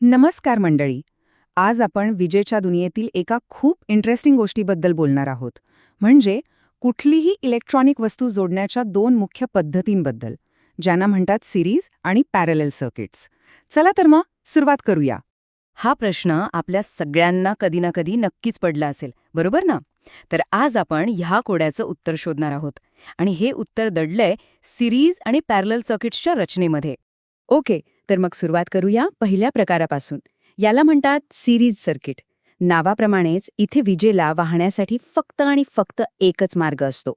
नमस्कार मंडळी. आज आपण विजेच्या दुनियेतील एका खूप इंटरेस्टिंग गोष्टीबद्दल बोलणार आहोत. म्हणजे कुठलीही इलेक्ट्रॉनिक वस्तू जोडण्याच्या दोन मुख्य पद्धतींबद्दल, ज्यांना म्हणतात सिरीज आणि पॅरलल सर्किट्स. चला तर मग सुरुवात करूया. हा प्रश्न आपल्या सगळ्यांना कधी ना कधी नक्कीच पडला असेल, बरोबर ना? तर आज आपण ह्या कोड्याचं उत्तर शोधणार आहोत. आणि हे उत्तर दडलंय सिरीज आणि पॅरलल सर्किट्सच्या रचनेमध्ये. ओके, तर मग सुरुवात करूया पहिल्या प्रकारापासून. याला म्हणतात सिरीज सर्किट. नावाप्रमाणेच इथे विजेला वाहण्यासाठी फक्त आणि फक्त एकच मार्ग असतो.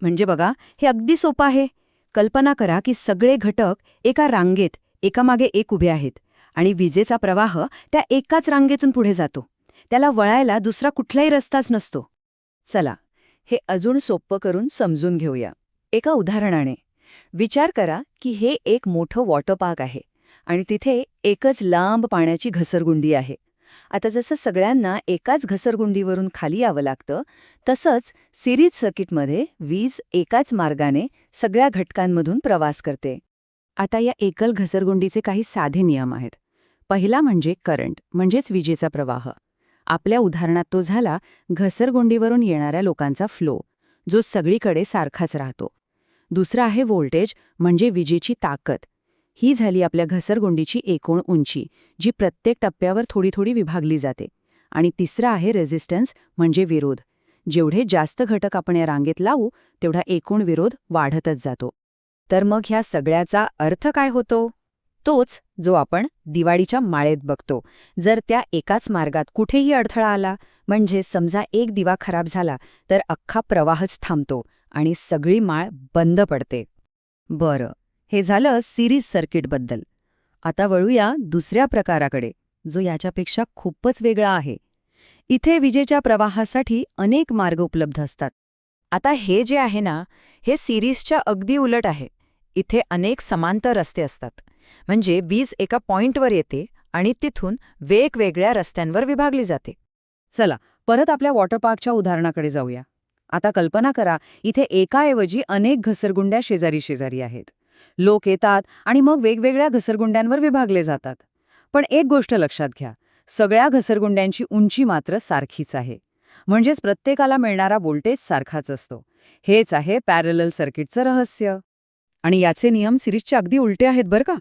म्हणजे बघा, हे अगदी सोपं आहे. कल्पना करा की सगळे घटक एका रांगेत एकामागे एक उभे आहेत आणि विजेचा प्रवाह त्या एकाच रांगेतून पुढे जातो. त्याला वळायला दुसरा कुठलाही रस्ताच नसतो. चला, हे अजून सोपं करून समजून घेऊया एका उदाहरणाने. विचार करा की हे एक मोठं वॉटर पार्क आहे आणि तिथे एकच लांब पाण्याची घसरगुंडी आहे. आता जसं सगळ्यांना एकाच घसरगुंडीवरून खाली यावं लागतं, तसंच सिरीज सर्किटमध्ये वीज एकाच मार्गाने सगळ्या घटकांमधून प्रवास करते. आता या एकल घसरगुंडीचे काही साधे नियम आहेत. पहिला म्हणजे करंट, म्हणजेच विजेचा प्रवाह. आपल्या उदाहरणात तो झाला घसरगुंडीवरून येणाऱ्या लोकांचा फ्लो, जो सगळीकडे सारखाच राहतो. दुसरा आहे व्होल्टेज, म्हणजे विजेची ताकद. ही झाली आपल्या घसरगुंडीची एकूण उंची, जी प्रत्येक टप्प्यावर थोडी थोडी विभागली जाते. आणि तिसरा आहे रेझिस्टन्स, म्हणजे विरोध. जेवढे जास्त घटक आपण या रांगेत लावू, तेवढा एकूण विरोध वाढतच जातो. तर मग ह्या सगळ्याचा अर्थ काय होतो? तोच जो आपण दिवाळीच्या माळेत बघतो. जर त्या एकाच मार्गात कुठेही अडथळा आला, म्हणजे समजा एक दिवा खराब झाला, तर अख्खा प्रवाहच थांबतो आणि सगळी माळ बंद पडते. बरं, हे झालं सिरीज सर्किटबद्दल. आता वळूया दुसऱ्या प्रकाराकडे, जो याच्यापेक्षा खूपच वेगळा आहे. इथे विजेच्या प्रवाहासाठी अनेक मार्ग उपलब्ध असतात. आता हे जे आहे ना, हे सिरीजच्या अगदी उलट आहे. इथे अनेक समांतर रस्ते असतात. म्हणजे वीज एका पॉइंटवर येते आणि तिथून वेगवेगळ्या रस्त्यांवर विभागली जाते. चला, परत आपल्या वॉटर पार्कच्या उदाहरणाकडे जाऊया. आता कल्पना करा, इथे एकाऐवजी अनेक घसरगुंड्या शेजारी शेजारी आहेत. लोक येतात आणि मग वेगवेगळ्या घसरगुंड्यांवर विभागले जातात. पण एक गोष्ट लक्षात घ्या, सगळ्या घसरगुंड्यांची उंची मात्र सारखीच आहे. म्हणजेच प्रत्येकाला मिळणारा व्होल्टेज सारखाच असतो. हेच आहे पॅरलल सर्किटचं रहस्य. आणि याचे नियम सिरीजचे अगदी उलटे आहेत बरं का.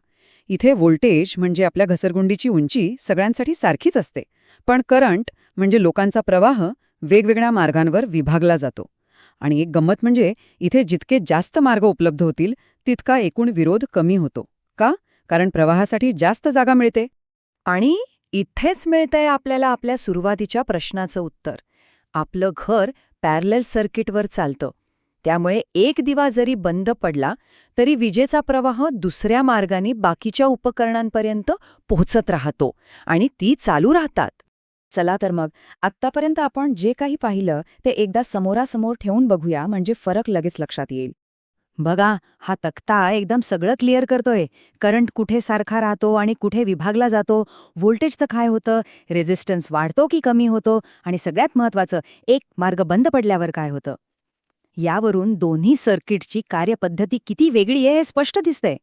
इथे व्होल्टेज म्हणजे आपल्या घसरगुंडीची उंची सगळ्यांसाठी सारखीच असते, पण करंट म्हणजे लोकांचा प्रवाह वेगवेगळ्या मार्गांवर विभागला जातो. आणि एक गंमत म्हणजे इथे जितके जास्त मार्ग उपलब्ध होतील, तितका एकूण विरोध कमी होतो. का? कारण प्रवाहासाठी जास्त जागा मिळते. आणि इथेच मिळतंय आपल्याला आपल्या सुरुवातीच्या प्रश्नाचं उत्तर. आपलं घर पॅरलल सर्किटवर चालतं. त्यामुळे एक दिवा जरी बंद पडला, तरी विजेचा प्रवाह दुसऱ्या मार्गाने बाकीच्या उपकरणांपर्यंत पोहोचत राहतो आणि ती चालू राहतात. चला तर मग, आत्तापर्यंत आपण जे काही पाहिलं ते एकदा समोरासमोर ठेवून बघूया, म्हणजे फरक लगेच लक्षात येईल. बघा, हा तक्ता एकदम सगळं क्लिअर करतोय. करंट कुठे सारखा राहतो आणि कुठे विभागला जातो, व्होल्टेजचं काय होतं, रेझिस्टन्स वाढतो की कमी होतो, आणि सगळ्यात महत्त्वाचं, एक मार्ग बंद पडल्यावर काय होतं. यावरून दोन्ही सर्किटची कार्यपद्धती किती वेगळी आहे हे स्पष्ट दिसतंय.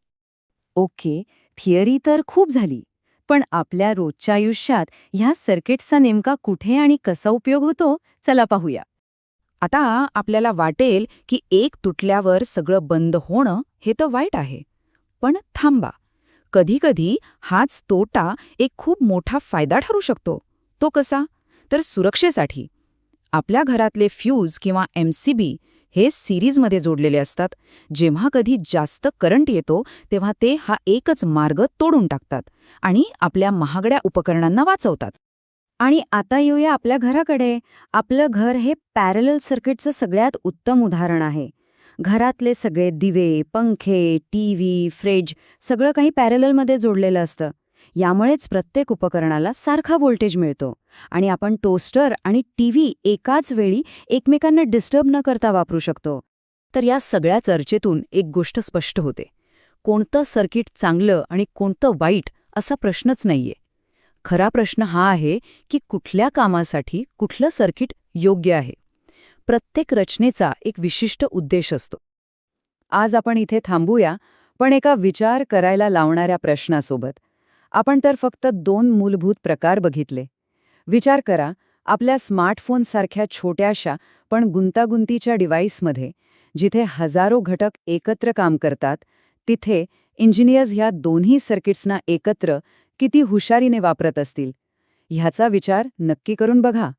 ओके, थिअरी तर खूप झाली. पण आपल्या रोजच्या आयुष्यात ह्या सर्किट्सचा नेमका कुठे आणि कसा उपयोग होतो, चला पाहूया. आता आपल्याला वाटेल की एक तुटल्यावर सगळं बंद होणं हे तर वाईट आहे. पण थांबा, कधीकधी हाच तोटा एक खूप मोठा फायदा ठरू शकतो. तो कसा? तर सुरक्षेसाठी. आपल्या घरातले फ्यूज किंवा MCB हे सिरीजमध्ये जोडलेले असतात. जेव्हा कधी जास्त करंट येतो, तेव्हा ते हा एकच मार्ग तोडून टाकतात आणि आपल्या महागड्या उपकरणांना वाचवतात. आणि आता येऊया आपल्या घराकडे. आपलं घर हे पॅरलल सर्किटचं सगळ्यात उत्तम उदाहरण आहे. घरातले सगळे दिवे, पंखे, टीव्ही, फ्रिज सगळं काही पॅरललमध्ये जोडलेलं असतं. यामुळेच प्रत्येक उपकरणाला सारखा व्होल्टेज मिळतो आणि आपण टोस्टर आणि टीव्ही एकाच वेळी एकमेकांना डिस्टर्ब न करता वापरू शकतो. तर या सगळ्या चर्चेतून एक गोष्ट स्पष्ट होते. कोणतं सर्किट चांगलं आणि कोणतं वाईट असा प्रश्नच नाहीये. खरा प्रश्न हा आहे की कुठल्या कामासाठी कुठलं सर्किट योग्य आहे. प्रत्येक रचनेचा एक विशिष्ट उद्देश असतो. आज आपण इथे थांबूया, पण एका विचार करायला लावणाऱ्या प्रश्नासोबत. आपण तर फक्त 2 मूलभूत प्रकार बघितले. विचार करा, आपल्या स्मार्टफोनसारख्या छोट्याशा पण गुंतागुंतीच्या डिव्हाइसमध्ये जिथे हजारो घटक एकत्र काम करतात, तिथे इंजिनियर्स ह्या दोन्ही सर्किट्सना एकत्र किती हुशारीने वापरत असतील ह्याचा विचार नक्की करून बघा.